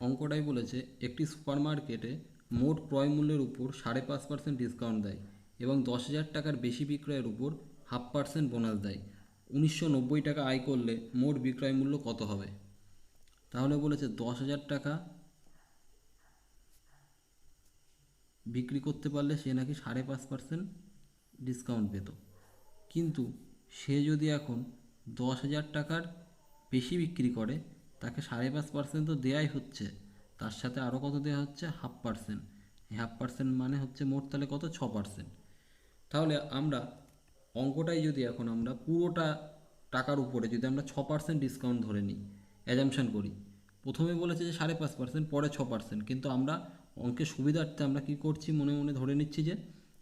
অঙ্কটাই বলেছে একটি সুপারমার্কেটে মোট ক্রয় মূল্যের উপর 5.5% ডিসকাউন্ট দেয় এবং 10,000 টাকার বেশি বিক্রয়ের উপর 0.5% বোনাস দেয়। 1990 টাকা আয় করলে মোট বিক্রয় মূল্য কত হবে? তাহলে বলেছে 10,000 টাকা বিক্রি করতে পারলে সে নাকি 5.5% ডিসকাউন্ট পেত। কিন্তু সে যদি এখন 10,000 টাকার বেশি বিক্রি করে, তাকে 5.5% তো দেয়াই হচ্ছে, তার সাথে আরও কত দেওয়া হচ্ছে? 0.5%। এই 0.5% মানে হচ্ছে মোট তাহলে কত? 6%। তাহলে আমরা অঙ্কটাই যদি এখন আমরা পুরোটা টাকার উপরে যদি আমরা 6% ডিসকাউন্ট ধরে নিই, অ্যাজামশন করি, প্রথমে বলেছে যে 5.5%, পরে 6%, কিন্তু আমরা অঙ্কের সুবিধার্থে আমরা কী করছি, মনে মনে ধরে নিচ্ছি যে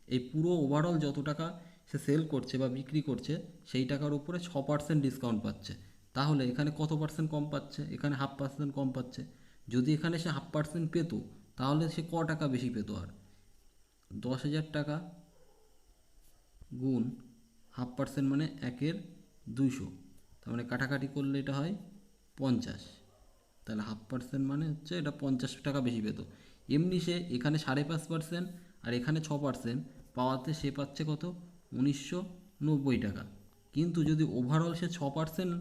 এই পুরো ওভারঅল যত টাকা সে সেল করছে বা বিক্রি করছে সেই টাকার উপরে 6% ডিসকাউন্ট পাচ্ছে। তাহলে এখানে কত পার্সেন্ট কম পাচ্ছে? এখানে 0.5% কম পাচ্ছে। যদি এখানে সে 0.5% পেত, তাহলে সে টাকা বেশি পেত? আর 10,000 টাকা গুণ 0.5% মানে 1/200, তার মানে কাটাকাটি করলে এটা হয় 50। তাহলে 0.5% মানে হচ্ছে এটা 50 টাকা বেশি পেত। এমনি সে এখানে 5.5% আর এখানে 6% পাওয়াতে সে পাচ্ছে কত? 1990 টাকা। কিন্তু যদি ওভারঅল সে 6%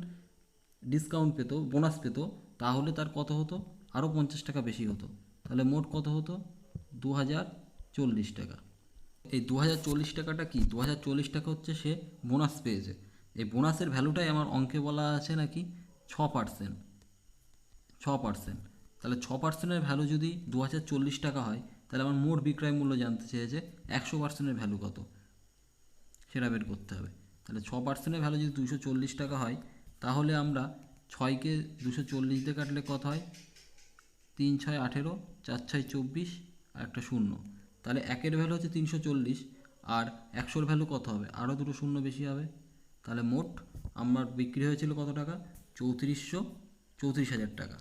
ডিসকাউন্ট পেত, বোনাস পেত, তাহলে তার কত হতো? আরও 50 টাকা বেশি হতো। তাহলে মোট কত হতো? 2040 টাকা। এই 2040 টাকাটা কি? 2040 টাকা হচ্ছে সে বোনাস পেয়েছে। এই বোনাসের ভ্যালুটাই আমার অঙ্কে বলা আছে নাকি 6%। 6%। তাহলে 6%-এর ভ্যালু যদি 2040 টাকা হয়, তাহলে আমার মোট বিক্রয় মূল্য জানতে চেয়েছে 100%-এর ভ্যালু কত, সেটা বের করতে হবে। তাহলে 6%-এর ভ্যালু যদি 240 টাকা হয়, তাহলে আমরা 6কে 240 দিয়ে কাটলে কত হয়? 3 6 18, 4 6 24 আর একটা শূন্য। তাহলে একের ভ্যালু হচ্ছে 340, আর 100-র ভ্যালু কত হবে? আরও দুটো শূন্য বেশি হবে। তাহলে মোট আমার বিক্রি হয়েছিল কত টাকা? 34,000 টাকা।